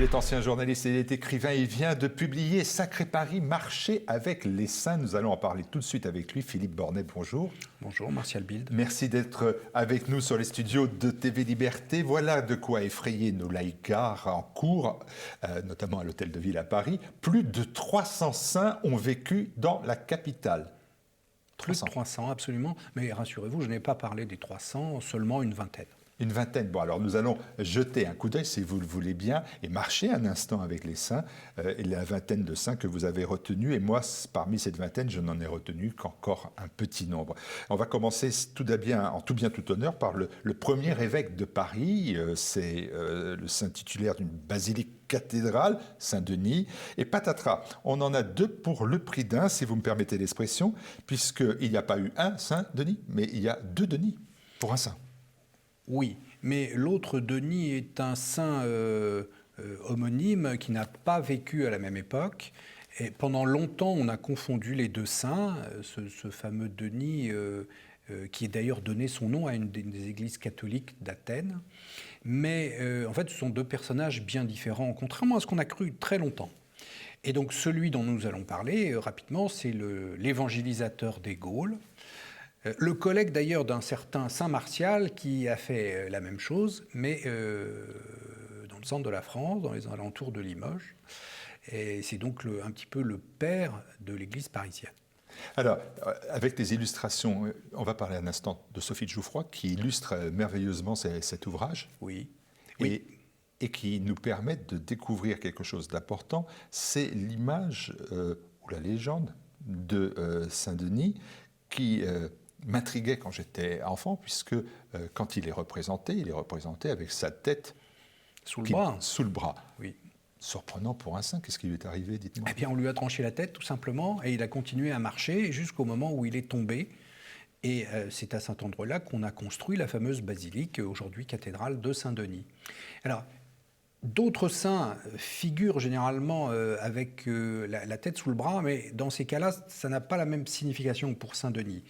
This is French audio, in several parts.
est ancien journaliste et il est écrivain. Il vient de publier Sacré Paris, marcher avec les saints. Nous allons en parler tout de suite avec lui. Philippe Bornet, bonjour. Bonjour, Martial Bild. Merci d'être avec nous sur les studios de TV Liberté. Voilà de quoi effrayer nos laïcards en cours, notamment à l'Hôtel de Ville à Paris. Plus de 300 saints ont vécu dans la capitale. Plus de 300, absolument. Mais rassurez-vous, je n'ai pas parlé des 300, seulement une vingtaine. Une vingtaine. Bon, alors nous allons jeter un coup d'œil, si vous le voulez bien, et marcher un instant avec les saints, et la vingtaine de saints que vous avez retenus. Et moi, parmi cette vingtaine, je n'en ai retenu qu'encore un petit nombre. On va commencer tout bien, tout honneur, par le premier évêque de Paris. C'est le saint titulaire d'une basilique cathédrale, Saint-Denis. Et patatras, on en a deux pour le prix d'un, si vous me permettez l'expression, puisqu'il n'y a pas eu un Saint-Denis, mais il y a deux Denis pour un saint. Oui, mais l'autre Denis est un saint homonyme qui n'a pas vécu à la même époque. Et pendant longtemps, on a confondu les deux saints. Ce fameux Denis, qui est d'ailleurs donné son nom à une des églises catholiques d'Athènes. Mais en fait, ce sont deux personnages bien différents, contrairement à ce qu'on a cru très longtemps. Et donc celui dont nous allons parler rapidement, c'est l'évangélisateur des Gaules. Le collègue d'ailleurs d'un certain saint Martial qui a fait la même chose, mais dans le centre de la France, dans les alentours de Limoges. Et c'est donc un petit peu le père de l'église parisienne. Alors, avec des illustrations, on va parler un instant de Sophie de Jouffroy qui illustre merveilleusement cet ouvrage. Oui. Et qui nous permet de découvrir quelque chose d'important, c'est l'image ou la légende de Saint-Denis qui m'intriguait quand j'étais enfant, puisque quand il est représenté avec sa tête sous le bras. Oui. Surprenant pour un saint. Qu'est-ce qui lui est arrivé, dites-moi? Eh bien, on lui a tranché la tête, tout simplement, et il a continué à marcher jusqu'au moment où il est tombé. Et c'est à cet endroit-là qu'on a construit la fameuse basilique, aujourd'hui cathédrale de Saint-Denis. Alors, d'autres saints figurent généralement avec la tête sous le bras, mais dans ces cas-là, ça n'a pas la même signification que pour Saint-Denis.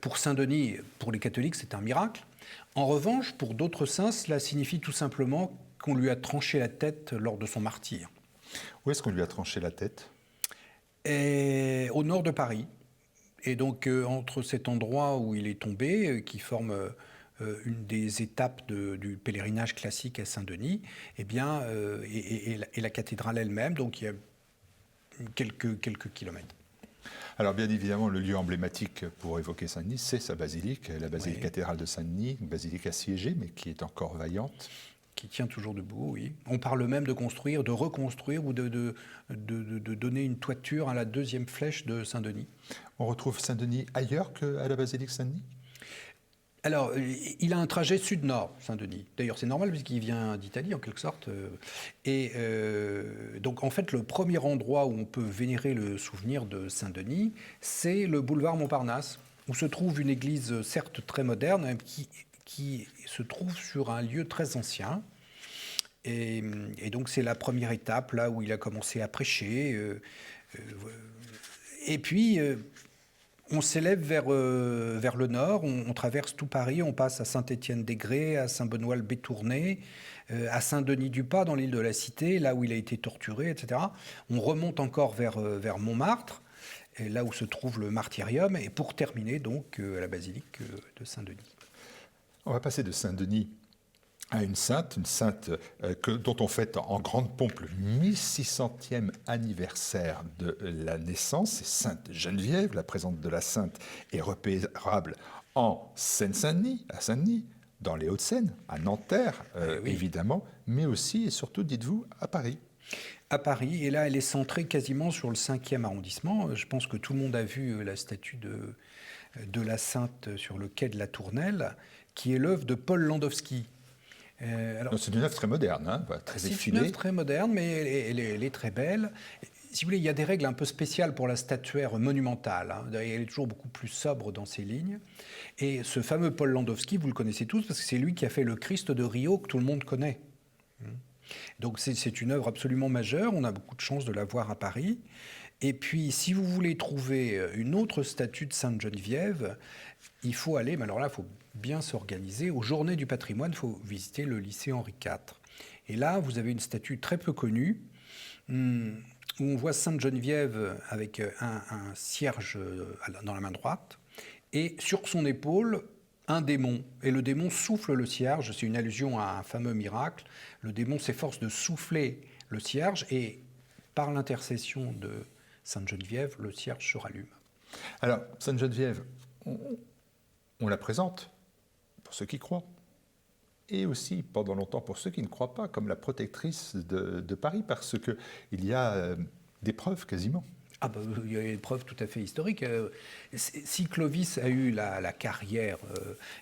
Pour Saint-Denis, pour les catholiques, c'est un miracle. En revanche, pour d'autres saints, cela signifie tout simplement qu'on lui a tranché la tête lors de son martyre. Où est-ce qu'on lui a tranché la tête? Au nord de Paris. Et donc, entre cet endroit où il est tombé, qui forme une des étapes du pèlerinage classique à Saint-Denis, eh bien, et la cathédrale elle-même, donc il y a quelques kilomètres. Alors bien évidemment, le lieu emblématique pour évoquer Saint-Denis, c'est sa basilique, la basilique cathédrale de Saint-Denis, une basilique assiégée, mais qui est encore vaillante. Qui tient toujours debout, oui. On parle même de construire, de reconstruire ou de donner une toiture à la deuxième flèche de Saint-Denis. On retrouve Saint-Denis ailleurs qu'à la basilique Saint-Denis? Alors, il a un trajet sud-nord, Saint-Denis. D'ailleurs, c'est normal puisqu'il vient d'Italie, en quelque sorte. Et donc, en fait, le premier endroit où on peut vénérer le souvenir de Saint-Denis, c'est le boulevard Montparnasse, où se trouve une église, certes très moderne, qui se trouve sur un lieu très ancien. Et donc, c'est la première étape, là où il a commencé à prêcher. Et puis... on s'élève vers le nord, on traverse tout Paris, on passe à Saint-Étienne-des-Grès, à Saint-Benoît-le-Bétourné, à Saint-Denis-du-Pas, dans l'île de la Cité, là où il a été torturé, etc. On remonte encore vers Montmartre, là où se trouve le martyrium, et pour terminer donc à la basilique de Saint-Denis. On va passer de Saint-Denis à une sainte dont on fête en grande pompe le 1600e anniversaire de la naissance. C'est Sainte Geneviève, la présence de la sainte est repérable en Seine-Saint-Denis, à Saint-Denis, dans les Hauts-de-Seine, à Nanterre, oui. Évidemment, mais aussi et surtout, dites-vous, à Paris. À Paris, et là elle est centrée quasiment sur le 5e arrondissement. Je pense que tout le monde a vu la statue de la sainte sur le quai de la Tournelle, qui est l'œuvre de Paul Landowski. C'est une œuvre très moderne, très effilée. C'est une œuvre très moderne, mais elle est très belle. Si vous voulez, il y a des règles un peu spéciales pour la statuaire monumentale. Elle est toujours beaucoup plus sobre dans ses lignes. Et ce fameux Paul Landowski, vous le connaissez tous, parce que c'est lui qui a fait le Christ de Rio que tout le monde connaît. Donc c'est une œuvre absolument majeure. On a beaucoup de chance de la voir à Paris. Et puis, si vous voulez trouver une autre statue de Sainte Geneviève, il faut aller, mais alors là, il faut bien s'organiser. Aux Journées du patrimoine, il faut visiter le lycée Henri IV. Et là, vous avez une statue très peu connue, où on voit Sainte Geneviève avec un cierge dans la main droite, et sur son épaule, un démon. Et le démon souffle le cierge, c'est une allusion à un fameux miracle. Le démon s'efforce de souffler le cierge, et par l'intercession de Sainte Geneviève, le cierge se rallume. Alors, Sainte Geneviève, on la présente pour ceux qui croient, et aussi pendant longtemps pour ceux qui ne croient pas, comme la protectrice de Paris, parce qu'il y a des preuves quasiment. Ah bah, il y a des preuves tout à fait historiques. Si Clovis a eu la carrière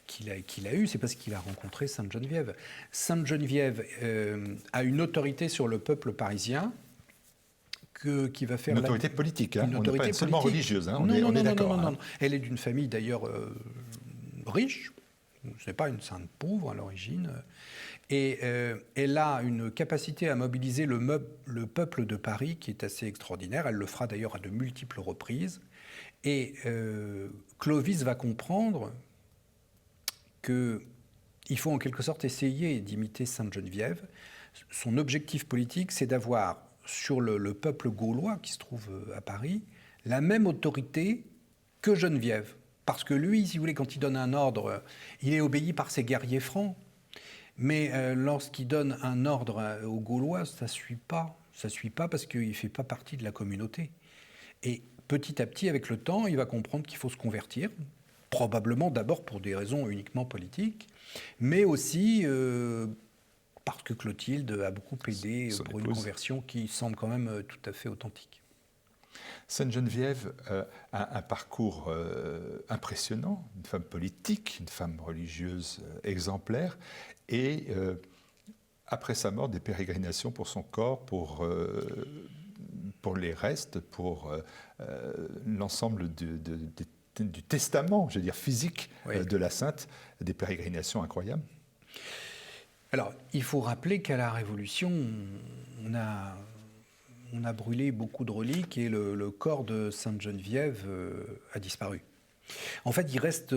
qu'il a eue, c'est parce qu'il a rencontré Sainte Geneviève. Sainte Geneviève a une autorité sur le peuple parisien qui va faire... Une autorité politique, hein. Une On autorité n'est pas seulement politique. religieuse, hein. Non, On est d'accord. non. Elle est d'une famille d'ailleurs riche. Ce n'est pas une sainte pauvre à l'origine. Et elle a une capacité à mobiliser le peuple de Paris qui est assez extraordinaire. Elle le fera d'ailleurs à de multiples reprises. Et Clovis va comprendre qu'il faut en quelque sorte essayer d'imiter Sainte Geneviève. Son objectif politique, c'est d'avoir sur le peuple gaulois qui se trouve à Paris la même autorité que Geneviève. Parce que lui, si vous voulez, quand il donne un ordre, il est obéi par ses guerriers francs. Mais lorsqu'il donne un ordre aux Gaulois, ça ne suit pas. Ça ne suit pas parce qu'il ne fait pas partie de la communauté. Et petit à petit, avec le temps, il va comprendre qu'il faut se convertir, probablement d'abord pour des raisons uniquement politiques, mais aussi parce que Clotilde a beaucoup aidé pour une conversion qui semble quand même tout à fait authentique. Sainte Geneviève a un parcours impressionnant, une femme politique, une femme religieuse exemplaire, et après sa mort, des pérégrinations pour son corps, pour les restes, pour l'ensemble du testament, je veux dire physique, de la sainte, des pérégrinations incroyables. Alors, il faut rappeler qu'à la Révolution, on a brûlé beaucoup de reliques et le corps de Sainte Geneviève a disparu. En fait, il reste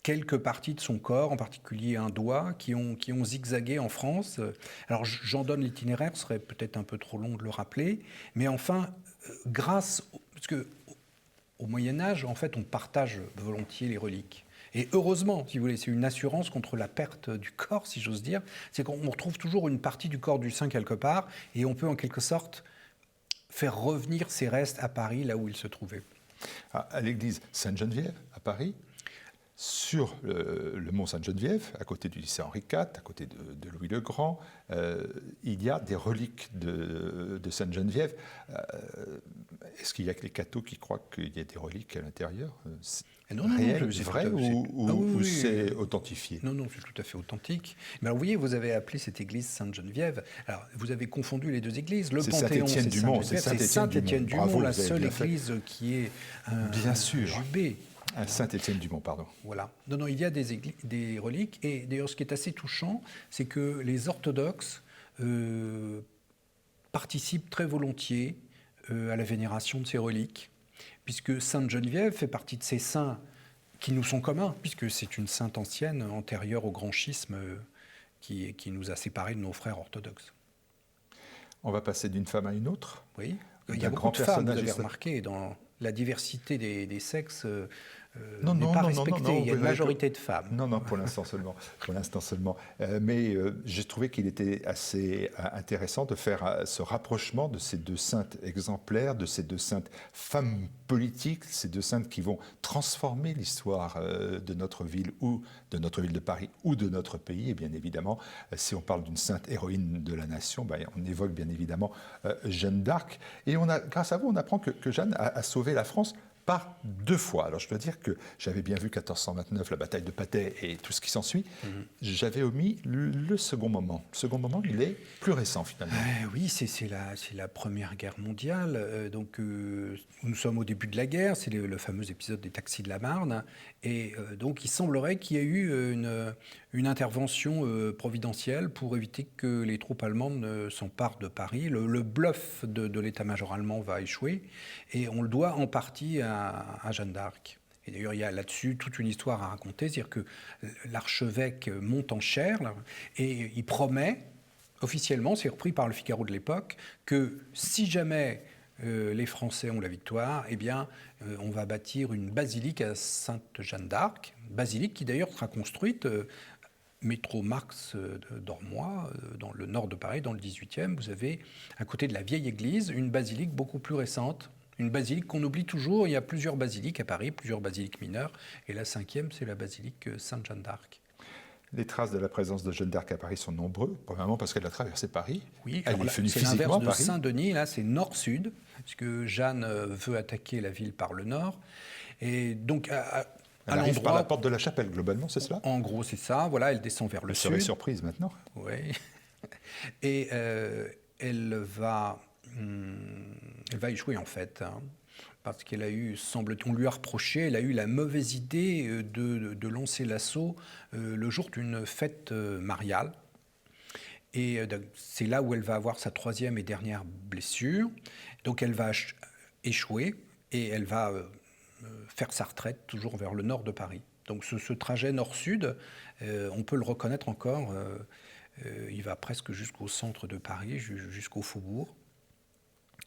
quelques parties de son corps, en particulier un doigt, qui ont zigzagué en France. Alors, j'en donne l'itinéraire, ce serait peut-être un peu trop long de le rappeler, mais enfin, parce qu'au Moyen-Âge, en fait, on partage volontiers les reliques. Et heureusement, si vous voulez, c'est une assurance contre la perte du corps, si j'ose dire. C'est qu'on retrouve toujours une partie du corps du saint quelque part, et on peut en quelque sorte faire revenir ses restes à Paris, là où il se trouvait. À l'église Sainte-Geneviève, à Paris, sur le mont Sainte-Geneviève, à côté du lycée Henri IV, à côté de Louis le Grand, il y a des reliques de Sainte-Geneviève. Est-ce qu'il y a que les cathos qui croient qu'il y a des reliques à l'intérieur? Non, c'est vrai ou c'est authentifié? Non, c'est tout à fait authentique. Mais alors, vous voyez, vous avez appelé cette église Sainte-Geneviève. Alors, vous avez confondu les deux églises. Le Panthéon, c'est Saint-Étienne-du-Mont. C'est Saint-Étienne-du-Mont, la seule église qui est bien sûr jubé. À Saint-Étienne-du-Mont, pardon. Voilà. Non, il y a des reliques. Et d'ailleurs, ce qui est assez touchant, c'est que les orthodoxes participent très volontiers à la vénération de ces reliques, puisque Sainte Geneviève fait partie de ces saints qui nous sont communs, puisque c'est une sainte ancienne, antérieure au grand schisme qui nous a séparés de nos frères orthodoxes. On va passer d'une femme à une autre. Oui, il y a beaucoup de femmes, vous avez remarqué, dans la diversité des sexes n'est pas respectée. Il y a une majorité de femmes. Non, pour l'instant seulement. Mais j'ai trouvé qu'il était assez intéressant de faire ce rapprochement de ces deux saintes exemplaires, de ces deux saintes femmes politiques, ces deux saintes qui vont transformer l'histoire de notre ville ou de notre ville de Paris ou de notre pays. Et bien évidemment, si on parle d'une sainte héroïne de la nation, on évoque bien évidemment Jeanne d'Arc. Et grâce à vous, on apprend que Jeanne a sauvé la France par 2 fois. Alors je dois dire que j'avais bien vu 1429, la bataille de Patay et tout ce qui s'ensuit. J'avais omis le second moment. Le second moment, il est plus récent finalement. Oui, c'est la Première Guerre mondiale. Donc nous sommes au début de la guerre, c'est le fameux épisode des taxis de la Marne. Et donc il semblerait qu'il y ait eu une intervention providentielle pour éviter que les troupes allemandes ne s'emparent de Paris. Le bluff de l'état-major allemand va échouer et on le doit en partie à Jeanne d'Arc. Et d'ailleurs, il y a là-dessus toute une histoire à raconter, c'est-à-dire que l'archevêque monte en chaire et il promet, officiellement, c'est repris par le Figaro de l'époque, que si jamais les Français ont la victoire, eh bien, on va bâtir une basilique à Sainte-Jeanne d'Arc, basilique qui d'ailleurs sera construite métro Marx d'Ormois, dans le nord de Paris, dans le 18e. Vous avez, à côté de la vieille église, une basilique beaucoup plus récente, une basilique qu'on oublie toujours. Il y a plusieurs basiliques à Paris, plusieurs basiliques mineures, et la 5e, c'est la basilique Sainte-Jeanne d'Arc. Les traces de la présence de Jeanne d'Arc à Paris sont nombreuses, premièrement parce qu'elle a traversé Paris. Oui, elle est venue c'est physiquement l'inverse à de Paris. Saint-Denis, là c'est nord-sud, puisque Jeanne veut attaquer la ville par le nord. Et donc, elle arrive par la porte de la chapelle, globalement, c'est cela? En gros, c'est ça. Voilà, elle descend vers le sud. Vous serez surprise maintenant. Oui. Et elle va échouer, en fait. Parce qu'elle a eu, on lui a reproché, elle a eu la mauvaise idée de lancer l'assaut le jour d'une fête mariale. Et c'est là où elle va avoir sa 3e et dernière blessure. Donc elle va échouer et elle va faire sa retraite toujours vers le nord de Paris. Donc ce trajet nord-sud, on peut le reconnaître encore. Il va presque jusqu'au centre de Paris, jusqu'au Faubourg.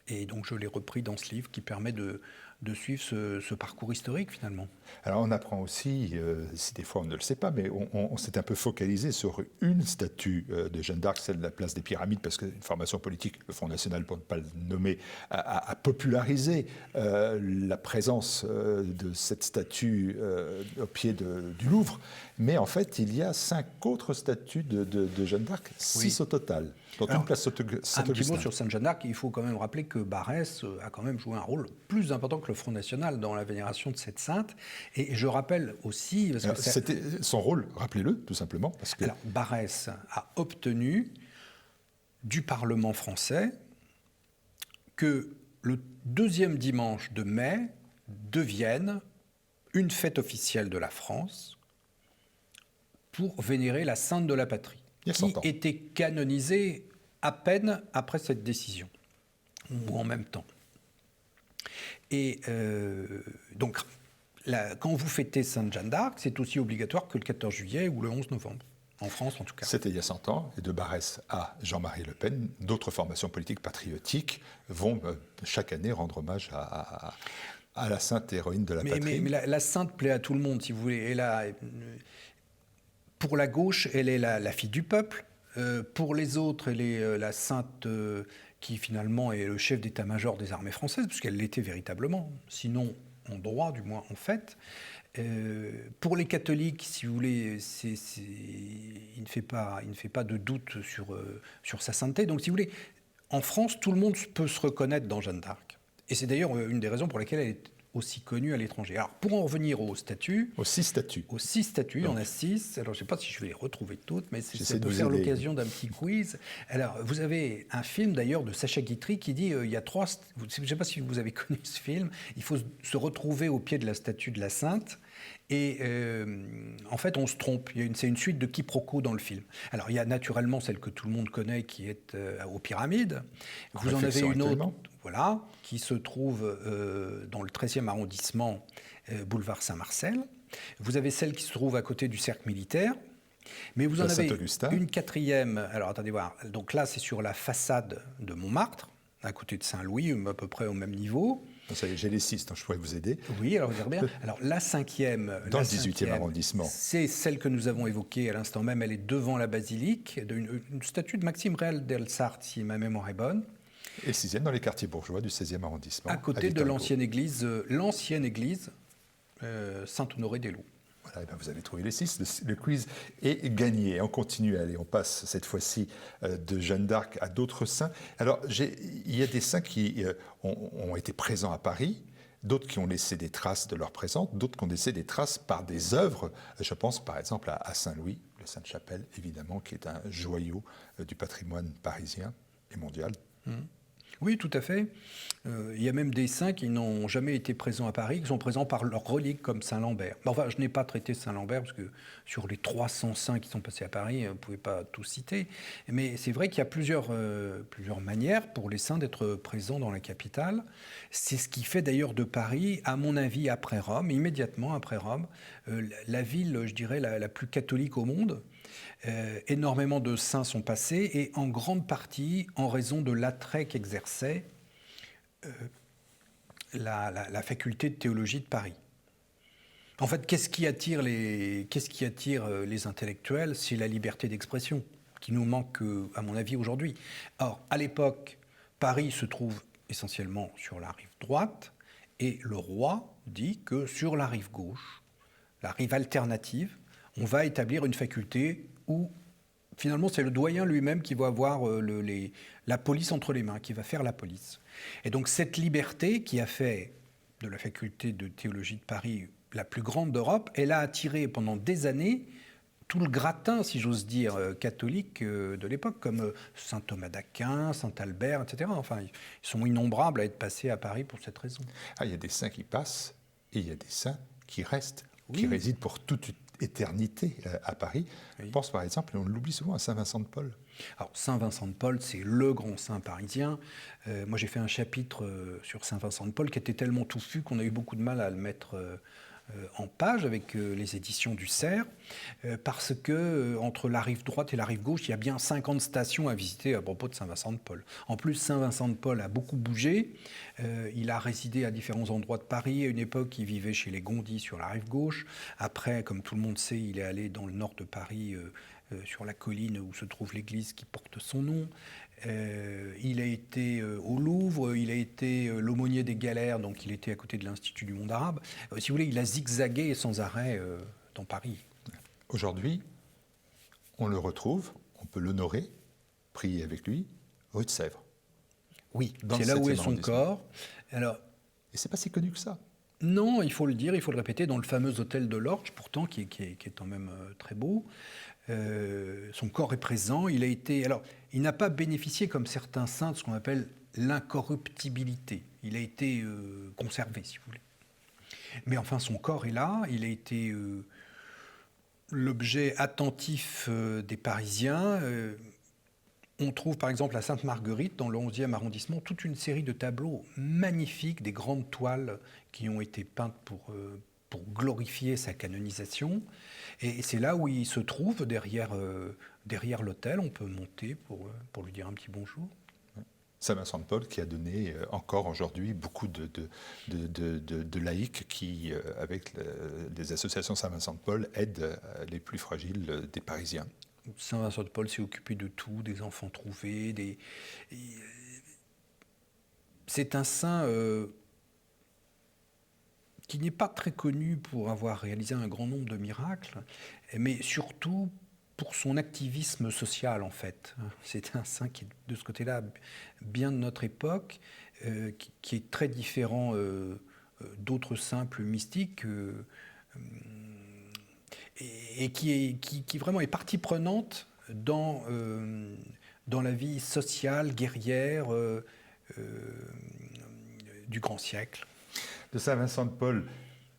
Et donc je l'ai repris dans ce livre qui permet de suivre ce parcours historique finalement. Alors on apprend aussi, si des fois on ne le sait pas, mais on s'est un peu focalisé sur une statue de Jeanne d'Arc, celle de la place des Pyramides, parce qu'une formation politique, le Front National pour ne pas le nommer, a popularisé la présence de cette statue au pied du Louvre. Mais en fait, il y a 5 autres statues de Jeanne d'Arc, 6 au total. Dans une place Saint-Augustin. Un petit mot sur Sainte-Jeanne d'Arc, il faut quand même rappeler que Barrès a quand même joué un rôle plus important que le Front National dans la vénération de cette sainte. Et je rappelle aussi... Parce que c'était son rôle, rappelez-le, tout simplement. Parce que... Alors, Barrès a obtenu du Parlement français que le 2e dimanche de mai devienne une fête officielle de la France pour vénérer la Sainte de la Patrie, qui était canonisée à peine après cette décision, ou en même temps. Et donc, quand vous fêtez Sainte-Jeanne d'Arc, c'est aussi obligatoire que le 14 juillet ou le 11 novembre, en France en tout cas. C'était il y a 100 ans, et de Barrès à Jean-Marie Le Pen, d'autres formations politiques patriotiques vont chaque année rendre hommage à la sainte héroïne de la patrie. Mais la sainte plaît à tout le monde, si vous voulez. Pour la gauche, elle est la fille du peuple. Pour les autres, elle est la sainte qui finalement est le chef d'état-major des armées françaises, puisqu'elle l'était véritablement, sinon en droit, du moins en fait. Pour les catholiques, si vous voulez, il ne fait pas de doute sur sa sainteté. Donc si vous voulez, en France, tout le monde peut se reconnaître dans Jeanne d'Arc. Et c'est d'ailleurs une des raisons pour lesquelles elle est aussi connue à l'étranger. Alors, pour en revenir aux statues... Aux 6 statues. Aux 6 statues, il y en a 6. Alors, je ne sais pas si je vais les retrouver toutes, mais ça peut faire l'occasion d'un petit quiz. Alors, vous avez un film, d'ailleurs, de Sacha Guitry qui dit il y a 3... Je ne sais pas si vous avez connu ce film. Il faut se retrouver au pied de la statue de la Sainte. Et en fait, on se trompe. C'est une suite de quiproquos dans le film. Alors, il y a naturellement celle que tout le monde connaît qui est aux Pyramides. Vous en avez une autre, voilà, qui se trouve dans le 13e arrondissement, boulevard Saint-Marcel. Vous avez celle qui se trouve à côté du cercle militaire. Mais vous en avez une 4e. Alors, attendez voir. Donc là, c'est sur la façade de Montmartre, à côté de Saint-Louis, à peu près au même niveau. Ça y est, j'ai les 6, donc je pourrais vous aider. Oui, alors vous bien. Alors la 5e, dans le 18e arrondissement, c'est celle que nous avons évoquée à l'instant même. Elle est devant la basilique, une statue de Maxime Réal d'Elsart, si ma mémoire est bonne. Et 6e dans les quartiers bourgeois du 16e arrondissement. À côté de l'ancienne église Saint-Honoré-des-Loups. Voilà, et bien vous avez trouvé les 6, le quiz est gagné. On continue, allez, on passe cette fois-ci de Jeanne d'Arc à d'autres saints. Alors, il y a des saints qui ont été présents à Paris, d'autres qui ont laissé des traces de leur présence, d'autres qui ont laissé des traces par des œuvres. Je pense par exemple à Saint-Louis, la Sainte-Chapelle, évidemment, qui est un joyau du patrimoine parisien et mondial. Oui, tout à fait. Il y a même des saints qui n'ont jamais été présents à Paris, qui sont présents par leurs reliques, comme Saint-Lambert. Enfin, je n'ai pas traité Saint-Lambert, parce que sur les 300 saints qui sont passés à Paris, vous ne pouvez pas tous citer. Mais c'est vrai qu'il y a plusieurs manières pour les saints d'être présents dans la capitale. C'est ce qui fait d'ailleurs de Paris, à mon avis, après Rome, immédiatement après Rome, la ville, je dirais, la plus catholique au monde. Énormément de saints sont passés, et en grande partie en raison de l'attrait qu'exerçait la faculté de théologie de Paris. En fait, qu'est-ce qui attire les intellectuels? C'est la liberté d'expression, qui nous manque, à mon avis, aujourd'hui. Or, à l'époque, Paris se trouve essentiellement sur la rive droite, et le roi dit que sur la rive gauche, la rive alternative, on va établir une faculté où, finalement, c'est le doyen lui-même qui va avoir la police entre les mains, qui va faire la police. Et donc cette liberté qui a fait de la faculté de théologie de Paris la plus grande d'Europe, elle a attiré pendant des années tout le gratin, si j'ose dire, catholique de l'époque, comme saint Thomas d'Aquin, saint Albert, etc. Enfin, ils sont innombrables à être passés à Paris pour cette raison. Ah, il y a des saints qui passent et il y a des saints qui restent, Oui. qui résident pour toute éternité à Paris. Oui. Je pense par exemple, et on l'oublie souvent, à Saint-Vincent de Paul. Alors, Saint-Vincent de Paul, c'est le grand saint parisien. Moi, j'ai fait un chapitre sur Saint-Vincent de Paul qui était tellement touffu qu'on a eu beaucoup de mal à le mettre en page avec les éditions du Cerf, parce que entre la rive droite et la rive gauche, il y a bien 50 stations à visiter à propos de Saint-Vincent de Paul. En plus, Saint-Vincent de Paul a beaucoup bougé. Il a résidé à différents endroits de Paris. À une époque, il vivait chez les Gondis sur la rive gauche. Après, comme tout le monde sait, il est allé dans le nord de Paris, sur la colline où se trouve l'église qui porte son nom. Il a été au Louvre, il a été l'aumônier des galères, donc il était à côté de l'Institut du monde arabe. Si vous voulez, il a zigzagué sans arrêt dans Paris. Aujourd'hui, on le retrouve, on peut l'honorer, prier avec lui, rue de Sèvres. Oui, Dans c'est le là où est 7e son arrondissement. corps. Alors, Et c'est pas si connu que ça. non, il faut le dire, il faut le répéter, dans le fameux hôtel de l'Orge, pourtant, qui est quand même très beau. Son corps est présent. Il n'a pas bénéficié, comme certains saints, de ce qu'on appelle l'incorruptibilité. Il a été conservé, si vous voulez. Mais enfin, son corps est là. Il a été l'objet attentif des Parisiens. On trouve par exemple à Sainte-Marguerite, dans le 11e arrondissement, toute une série de tableaux magnifiques, des grandes toiles qui ont été peintes pour glorifier sa canonisation. Et c'est là où il se trouve, derrière l'autel. On peut monter pour lui dire un petit bonjour. Saint-Vincent de Paul qui a donné encore aujourd'hui beaucoup de laïcs qui, avec les associations Saint-Vincent de Paul, aident les plus fragiles des Parisiens. Saint-Vincent de Paul s'est occupé de tout, des enfants trouvés. C'est un saint qui n'est pas très connu pour avoir réalisé un grand nombre de miracles, mais surtout pour son activisme social, en fait. C'est un saint qui est, de ce côté-là, bien de notre époque, qui est très différent d'autres saints plus mystiques, et qui vraiment est partie prenante dans la vie sociale, guerrière du grand siècle. De Saint-Vincent de Paul,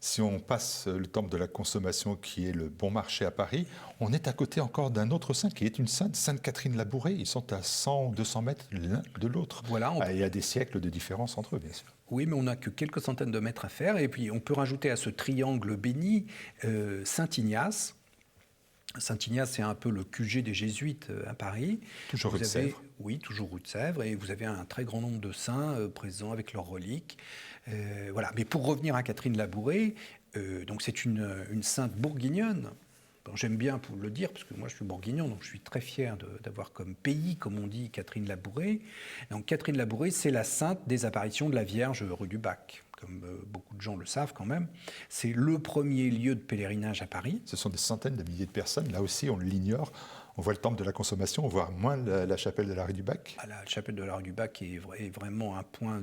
si on passe le temple de la Consommation qui est le Bon Marché à Paris, on est à côté encore d'un autre saint qui est une sainte, Sainte Catherine Labouré. Ils sont à 100 ou 200 mètres l'un de l'autre. Voilà, Il y a des siècles de différence entre eux, bien sûr. Oui, mais on n'a que quelques centaines de mètres à faire. Et puis on peut rajouter à ce triangle béni Saint-Ignace. Saint-Ignace, c'est un peu le QG des Jésuites à Paris. Toujours rue de Sèvres. Oui, toujours rue de Sèvres. Et vous avez un très grand nombre de saints présents avec leurs reliques. Voilà. Mais pour revenir à Catherine Labouré, donc c'est une sainte bourguignonne. Bon, j'aime bien pour le dire, parce que moi je suis bourguignon, donc je suis très fier d'avoir comme pays, comme on dit, Catherine Labouré. Donc Catherine Labouré, c'est la sainte des apparitions de la Vierge rue du Bac. Comme beaucoup de gens le savent quand même. C'est le premier lieu de pèlerinage à Paris. Ce sont des centaines de milliers de personnes. Là aussi, on l'ignore. On voit le temple de la Consommation, on voit moins la chapelle de la rue du Bac. Ah, la chapelle de la rue du Bac est vraiment un point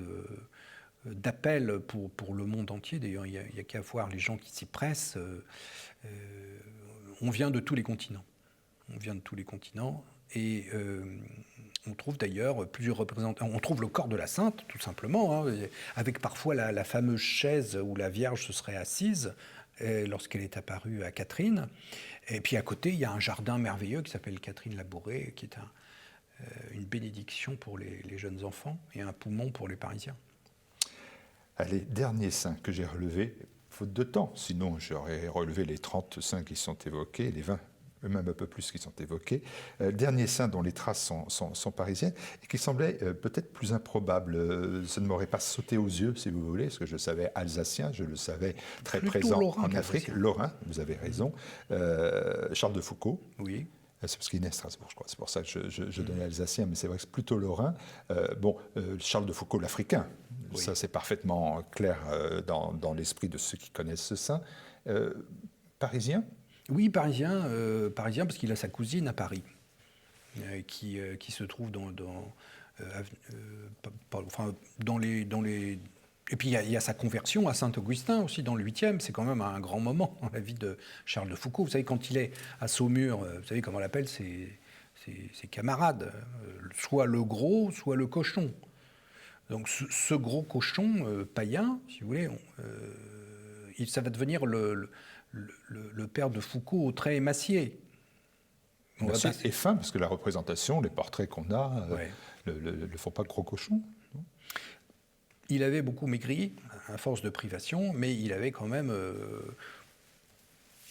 d'appel pour le monde entier. D'ailleurs, il n'y a qu'à voir les gens qui s'y pressent. On vient de tous les continents. On vient de tous les continents. Et On trouve d'ailleurs plusieurs représentations. On trouve le corps de la sainte, tout simplement, hein, avec parfois la fameuse chaise où la Vierge se serait assise lorsqu'elle est apparue à Catherine. Et puis à côté, il y a un jardin merveilleux qui s'appelle Catherine Labouré, qui est une bénédiction pour les jeunes enfants et un poumon pour les Parisiens. Allez, dernier saint que j'ai relevé, faute de temps, sinon j'aurais relevé les 30 saints qui sont évoqués, les 20, même un peu plus qui sont évoqués. Dernier saint dont les traces sont parisiennes et qui semblait peut-être plus improbable. Ça ne m'aurait pas sauté aux yeux, si vous voulez, parce que je le savais alsacien, je le savais très Plutôt présent lorrain en Afrique. Lorrain, vous avez raison. Charles de Foucault. Oui. C'est parce qu'il est né à Strasbourg, je crois. C'est pour ça que je donnais alsacien, mais c'est vrai que c'est plutôt lorrain. Charles de Foucault, l'Africain, oui. Ça c'est parfaitement clair dans l'esprit de ceux qui connaissent ce saint. Parisien ? Oui, parisien parce qu'il a sa cousine à Paris, qui se trouve dans les... Et puis il y a sa conversion à Saint-Augustin aussi dans le 8e, c'est quand même un grand moment dans la vie de Charles de Foucault. Vous savez, quand il est à Saumur, vous savez comment on l'appelle ses camarades, soit le gros, soit le cochon. Donc ce gros cochon païen, si vous voulez, ça va devenir le père de Foucault au trait émacié. Et fin, parce que la représentation, les portraits qu'on a, ne font pas gros cochon. Non, il avait beaucoup maigri, à force de privation, mais il avait quand même une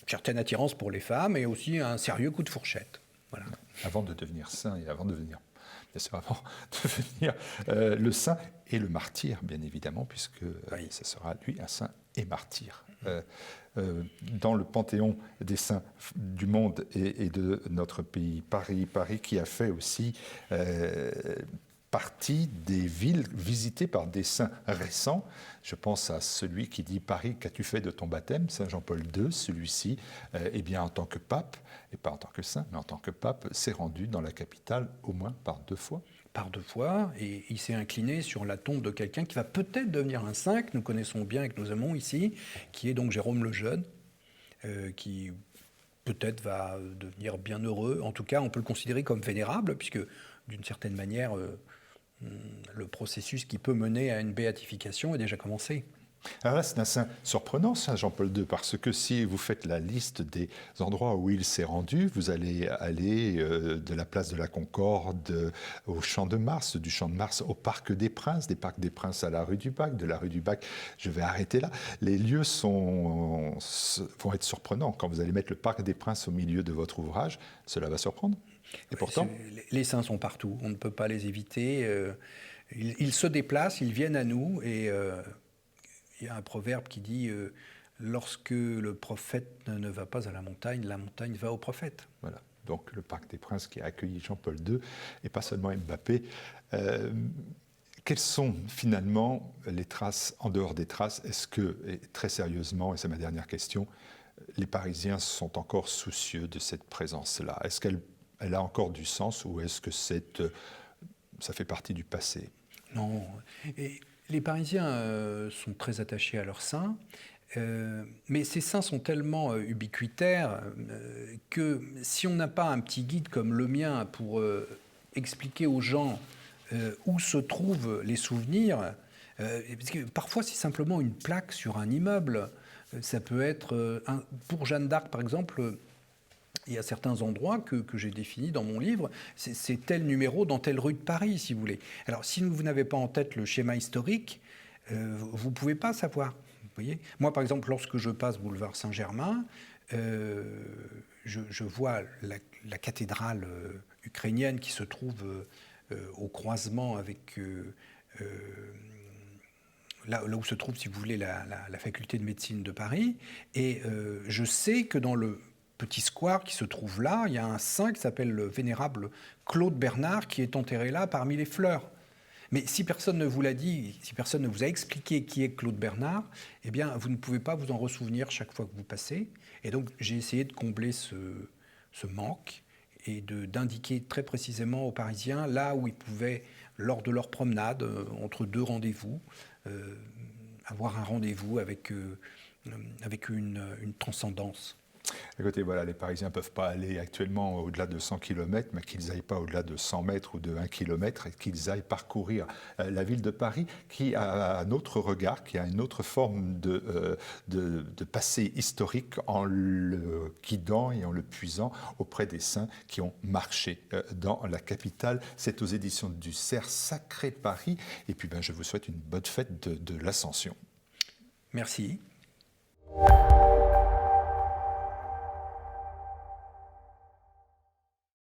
certaine attirance pour les femmes et aussi un sérieux coup de fourchette. Voilà. Avant de devenir saint et avant de devenir... Bien sûr, avant de devenir le saint et le martyr, bien évidemment, puisque ça sera, lui, un saint et martyr. Dans le panthéon des saints du monde et de notre pays, Paris qui a fait aussi partie des villes visitées par des saints récents. Je pense à celui qui dit « Paris, qu'as-tu fait de ton baptême ?» Saint Jean-Paul II, celui-ci, en tant que pape, et pas en tant que saint, mais en tant que pape, s'est rendu dans la capitale au moins par 2 fois. Par 2 fois, et il s'est incliné sur la tombe de quelqu'un qui va peut-être devenir un saint, que nous connaissons bien et que nous aimons ici, qui est donc Jérôme le Jeune, qui peut-être va devenir bienheureux. En tout cas, on peut le considérer comme vénérable, puisque d'une certaine manière, le processus qui peut mener à une béatification est déjà commencé. Alors là, c'est un saint surprenant, Saint Jean-Paul II, parce que si vous faites la liste des endroits où il s'est rendu, vous allez aller de la place de la Concorde au Champ de Mars, du Champ de Mars au Parc des Princes, des Parcs des Princes à la rue du Bac, de la rue du Bac, je vais arrêter là. Les lieux vont être surprenants. Quand vous allez mettre le Parc des Princes au milieu de votre ouvrage, cela va surprendre. Et pourtant... Les saints sont partout, on ne peut pas les éviter. Ils se déplacent, ils viennent à nous et... il y a un proverbe qui dit lorsque le prophète ne va pas à la montagne va au prophète. Voilà. Donc le Parc des Princes qui a accueilli Jean-Paul II et pas seulement Mbappé. Quelles sont finalement les traces en dehors des traces? Est-ce que, et très sérieusement, et c'est ma dernière question, les Parisiens sont encore soucieux de cette présence-là? Est-ce qu'elle a encore du sens ou est-ce que ça fait partie du passé? Non. Les Parisiens sont très attachés à leurs saints, mais ces saints sont tellement ubiquitaires que si on n'a pas un petit guide comme le mien pour expliquer aux gens où se trouvent les souvenirs, parce que parfois c'est simplement une plaque sur un immeuble, ça peut être, pour Jeanne d'Arc par exemple, il y a certains endroits que j'ai définis dans mon livre, c'est tel numéro dans telle rue de Paris, si vous voulez. Alors, si vous n'avez pas en tête le schéma historique, vous ne pouvez pas savoir. Vous voyez ? Moi, par exemple, lorsque je passe boulevard Saint-Germain, je vois la cathédrale ukrainienne qui se trouve au croisement avec... Là où se trouve, si vous voulez, la faculté de médecine de Paris. Et je sais que dans le petit square qui se trouve là, il y a un saint qui s'appelle le vénérable Claude Bernard qui est enterré là parmi les fleurs. Mais si personne ne vous l'a dit, si personne ne vous a expliqué qui est Claude Bernard, eh bien, vous ne pouvez pas vous en ressouvenir chaque fois que vous passez. Et donc, j'ai essayé de combler ce manque et d'indiquer très précisément aux Parisiens là où ils pouvaient, lors de leur promenade, entre 2 rendez-vous, avoir un rendez-vous avec une transcendance. Écoutez, voilà, les Parisiens ne peuvent pas aller actuellement au-delà de 100 km, mais qu'ils n'aillent pas au-delà de 100 mètres ou de 1 km et qu'ils aillent parcourir la ville de Paris qui a un autre regard, qui a une autre forme de passé historique en le guidant et en le puisant auprès des saints qui ont marché dans la capitale. C'est aux éditions du Cerf Sacré Paris. Et puis, je vous souhaite une bonne fête de l'Ascension. Merci.